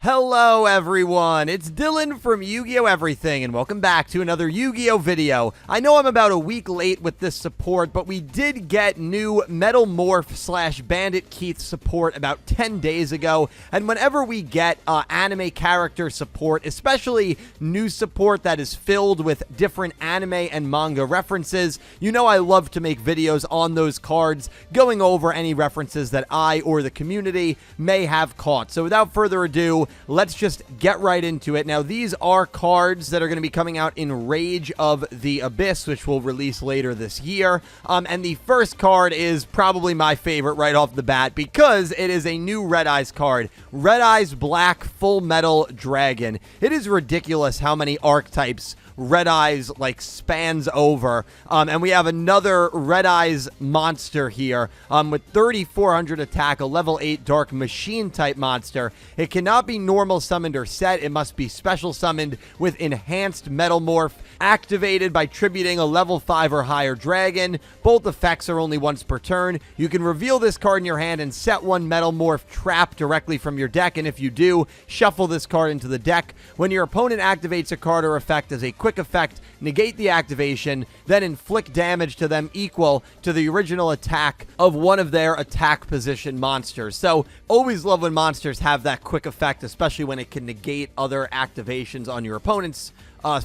Hello everyone, it's Dylan from Yu-Gi-Oh! Everything, and welcome back to another Yu-Gi-Oh! Video. I know I'm about a week late with this support, but we did get new Metal Morph / Bandit Keith support about 10 days ago, and whenever we get anime character support, especially new support that is filled with different anime and manga references, you know I love to make videos on those cards, going over any references that I or the community may have caught. So without further ado, let's just get right into it. Now, these are cards that are going to be coming out in Rage of the Abyss, which will release later this year. And the first card is probably my favorite right off the bat because it is a new Red Eyes card. Red Eyes Black Full Metal Dragon. It is ridiculous how many archetypes Red Eyes spans over, and we have another Red Eyes monster here with 3400 attack, a level 8 Dark Machine type monster. It cannot be normal summoned or set. It must be special summoned with enhanced Metal Morph, activated by tributing a level 5 or higher dragon. Both effects are only once per turn. You can reveal this card in your hand and set one Metal Morph trap directly from your deck, and if you do, shuffle this card into the deck. When your opponent activates a card or effect as a quick effect, negate the activation, then inflict damage to them equal to the original attack of one of their attack position monsters. So always love when monsters have that quick effect, especially when it can negate other activations on your opponent's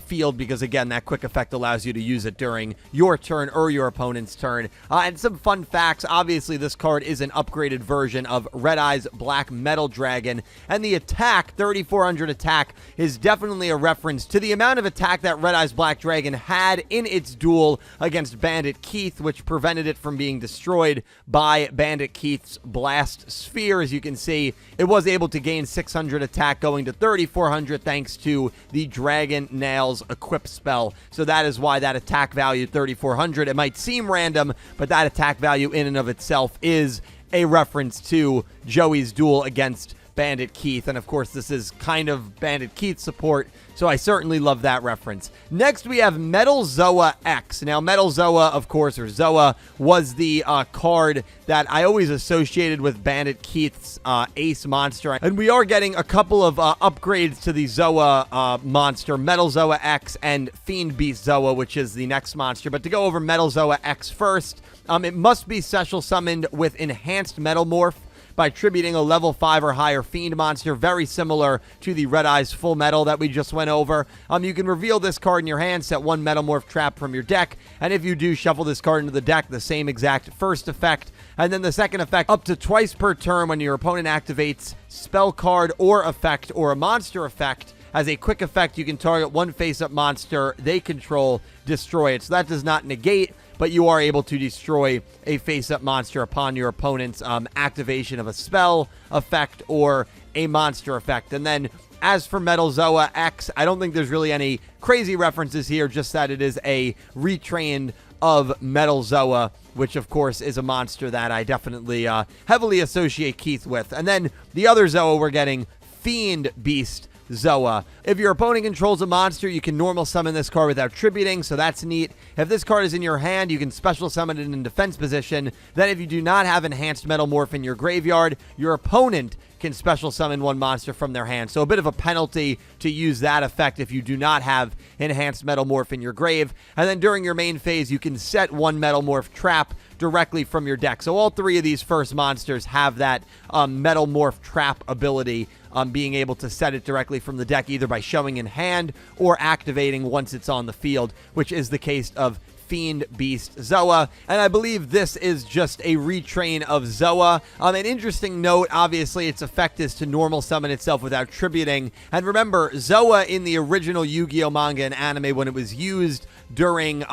field, because again, that quick effect allows you to use it during your turn or your opponent's turn. And some fun facts: obviously this card is an upgraded version of Red Eyes Black Metal Dragon, and the attack, 3400 attack, is definitely a reference to the amount of attack that Red Eyes Black Dragon had in its duel against Bandit Keith, which prevented it from being destroyed by Bandit Keith's Blast Sphere. As you can see, it was able to gain 600 attack, going to 3400 thanks to the Dragon Nails equip spell. So that is why that attack value 3400. It might seem random, but that attack value in and of itself is a reference to Joey's duel against Bandit Keith, and of course this is kind of Bandit Keith support, so I certainly love that reference. Next we have Metal Zoe X. Now Metal Zoe, of course, or Zoe, was the card that I always associated with Bandit Keith's ace monster, and we are getting a couple of upgrades to the Zoe monster, Metal Zoe X and Fiend Beast Zoe, which is the next monster. But to go over Metal Zoe X first, it must be special summoned with enhanced Metal Morph by tributing a level 5 or higher Fiend monster, very similar to the Red Eyes Full Metal that we just went over. You can reveal this card in your hand, set one Metal Morph trap from your deck, and if you do, shuffle this card into the deck, the same exact first effect, and then the second effect up to twice per turn when your opponent activates spell card or effect or a monster effect. As a quick effect, you can target one face-up monster they control, destroy it. So that does not negate, but you are able to destroy a face-up monster upon your opponent's activation of a spell, effect, or a monster effect. And then as for Metal Zoe X, I don't think there's really any crazy references here, just that it is a retrained of Metal Zoe, which of course is a monster that I definitely heavily associate Keith with. And then the other Zoe we're getting, Fiend Beast Zoe. If your opponent controls a monster, you can normal summon this card without tributing, so that's neat. If this card is in your hand, you can special summon it in defense position. Then if you do not have enhanced Metal Morph in your graveyard, your opponent can special summon one monster from their hand. So a bit of a penalty to use that effect if you do not have enhanced Metal Morph in your grave. And then during your main phase, you can set one Metal Morph trap directly from your deck. So all three of these first monsters have that Metal Morph trap ability, being able to set it directly from the deck, either by showing in hand or activating once it's on the field, which is the case of Fiend Beast Zoe, and I believe this is just a retrain of Zoe. An interesting note, obviously its effect is to normal summon itself without tributing, and remember, Zoe in the original Yu-Gi-Oh! Manga and anime, when it was used during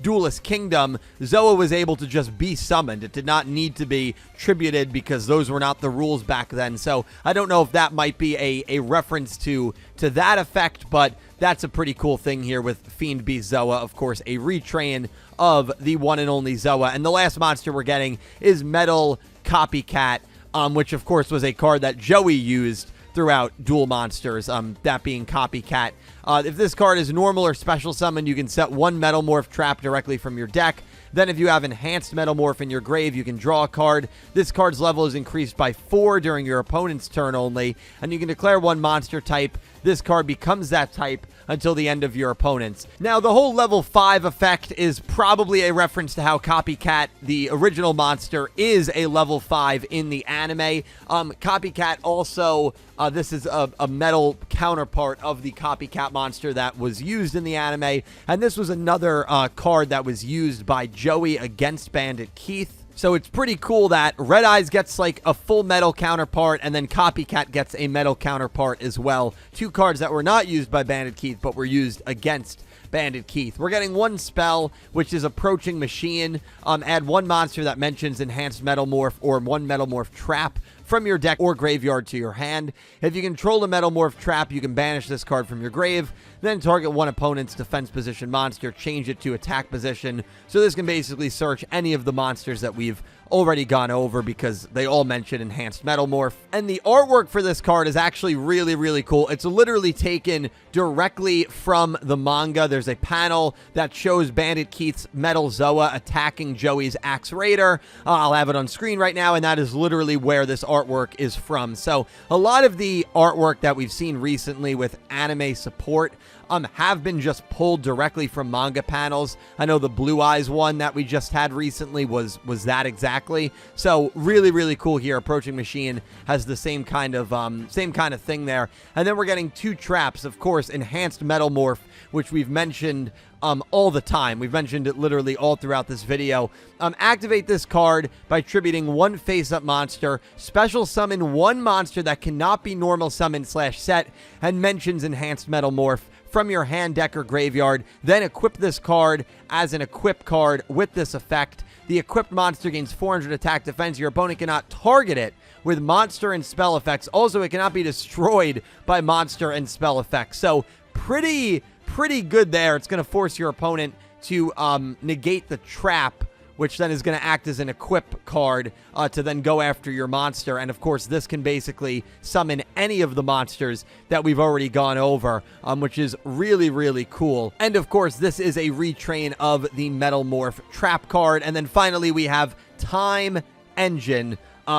Duelist Kingdom, Zoe was able to just be summoned. It did not need to be tributed because those were not the rules back then, so I don't know if that might be a reference to that effect, but that's a pretty cool thing here with Fiend Beast Zoe, of course, a retrain of the one and only Zoe. And the last monster we're getting is Metal Copycat, which of course was a card that Joey used throughout Duel Monsters, that being Copycat. If this card is normal or special summoned, you can set one Metal Morph trap directly from your deck. Then if you have Enhanced Metalmorph in your grave, you can draw a card. This card's level is increased by 4 during your opponent's turn only, and you can declare one monster type. This card becomes that type until the end of your opponent's. Now, the whole level 5 effect is probably a reference to how Copycat, the original monster, is a level 5 in the anime. Copycat also, this is a metal counterpart of the Copycat monster that was used in the anime, and this was another card that was used by Joey against Bandit Keith. So it's pretty cool that Red Eyes gets like a full metal counterpart, and then Copycat gets a metal counterpart as well. 2 cards that were not used by Bandit Keith, but were used against Bandit Keith. We're getting 1 spell, which is Approaching Machine. Add 1 monster that mentions Enhanced Metalmorph or 1 Metalmorph trap from your deck or graveyard to your hand. If you control a Metalmorph trap, you can banish this card from your grave, then target one opponent's defense position monster, change it to attack position. So this can basically search any of the monsters that we've already gone over because they all mention Enhanced Metalmorph. And the artwork for this card is actually really, really cool. It's literally taken directly from the manga. There's a panel that shows Bandit Keith's Metal Zoa attacking Joey's Axe Raider. I'll have it on screen right now, and that is literally where this artwork is from. So a lot of the artwork that we've seen recently with anime support have been just pulled directly from manga panels. I know the Blue Eyes one that we just had recently was that exactly. So really, really cool here. Approaching Machine has the same kind of thing there. And then we're getting 2 traps, of course, Enhanced Metalmorph, which we've mentioned all the time. We've mentioned it literally all throughout this video. Activate this card by tributing 1 face-up monster, special summon 1 monster that cannot be normal summon / set, and mentions Enhanced Metalmorph from your hand, deck, or graveyard. Then equip this card as an equip card with this effect. The equipped monster gains 400 attack defense. Your opponent cannot target it with monster and spell effects. Also, it cannot be destroyed by monster and spell effects. So pretty good there. It's going to force your opponent to negate the trap, which then is going to act as an equip card to then go after your monster. And of course, this can basically summon any of the monsters that we've already gone over, which is really, really cool. And of course, this is a retrain of the Metalmorph trap card. And then finally, we have Time Engine,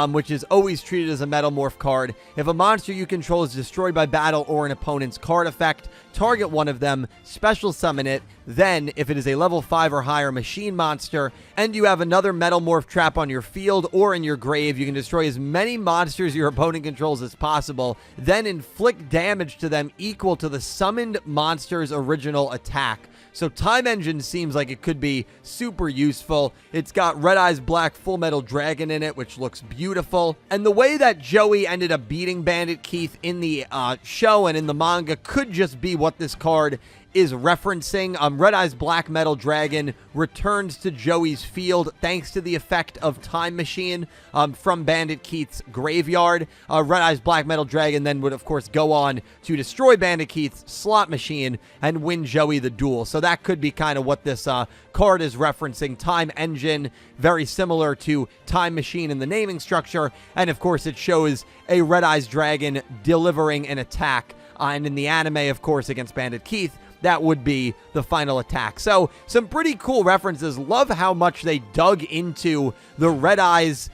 which is always treated as a Metalmorph card. If a monster you control is destroyed by battle or an opponent's card effect, target one of them, special summon it. Then, if it is a level 5 or higher machine monster, and you have another Metalmorph trap on your field or in your grave, you can destroy as many monsters your opponent controls as possible, then inflict damage to them equal to the summoned monster's original attack. So Time Engine seems like it could be super useful. It's got Red Eyes Black Full Metal Dragon in it, which looks beautiful. And the way that Joey ended up beating Bandit Keith in the show and in the manga could just be what this card is referencing. Red Eyes Black Metal Dragon returns to Joey's field thanks to the effect of Time Machine from Bandit Keith's graveyard. Red Eyes Black Metal Dragon then would, of course, go on to destroy Bandit Keith's slot machine and win Joey the duel. So that could be kind of what this card is referencing. Time Engine, very similar to Time Machine in the naming structure. And, of course, it shows a Red Eyes Dragon delivering an attack. And in the anime, of course, against Bandit Keith, that would be the final attack. So some pretty cool references. Love how much they dug into the Red Eyes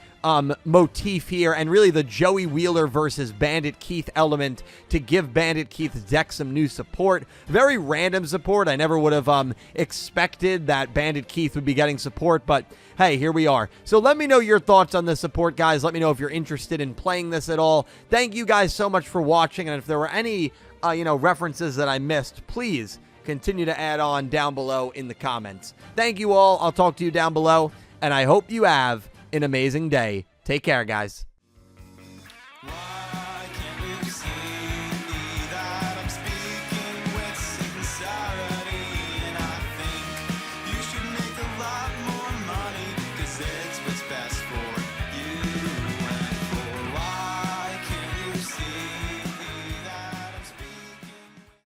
motif here, and really the Joey Wheeler versus Bandit Keith element to give Bandit Keith's deck some new support. Very random support. I never would have expected that Bandit Keith would be getting support, but hey, here we are. So let me know your thoughts on this support, guys. Let me know if you're interested in playing this at all. Thank you guys so much for watching, and if there were any references that I missed, please continue to add on down below in the comments. Thank you all. I'll talk to you down below, and I hope you have an amazing day. Take care, guys.